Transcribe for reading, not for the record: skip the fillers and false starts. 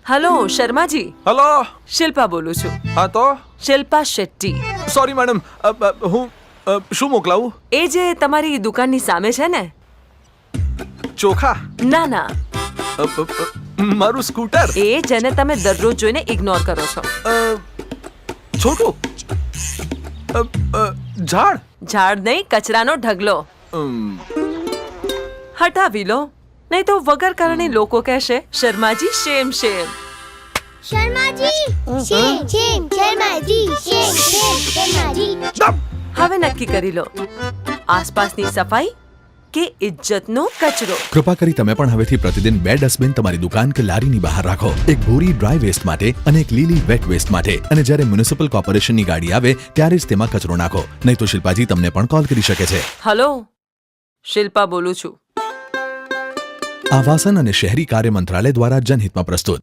Hello Sharmaji, hello. Shilpa બોલું છું. હા તો શિલ્પા શેટ્ટી. સોરી મેડમ, હું શું મોકલાવું? એ જે તમારી દુકાનની સામે છે ને? ચોખા? ના ના, મારું સ્કૂટર? એ જેને તમે દરરોજ જોઈને ઇગ્નોર કરો છો. છોટું ઝાડ? ઝાડ નહીં, કચરાનો ઢગલો. હટાવી લો, નહીં તો વગર કારણે લોકો કહેશે શર્માજી શેમ શેમ. શર્માજી શેમ શેમ શર્માજી શેમ શેમ શર્માજી. હવે નક્કી કરી લો, આસપાસની સફાઈ કે ઇજ્જતનો કચરો. કૃપા કરી તમે પણ હવેથી પ્રતિદિન 2 ડસ્ટબિન તમારી દુકાન કે લારીની બહાર રાખો. એક ભૂરી ડ્રાય વેસ્ટ માટે અને એક લીલી વેટ વેસ્ટ માટે. અને જ્યારે મ્યુનિસિપલ કોર્પોરેશનની ગાડી આવે ત્યારે જ તેમાં કચરો નાખો, નહીં તો શિલ્પાજી તમને પણ કોલ કરી શકે છે. હલો, શિલ્પા બોલું છું. આવાસન અને શહેરી કાર્ય મંત્રાલય દ્વારા જનહિતમાં પ્રસ્તુત.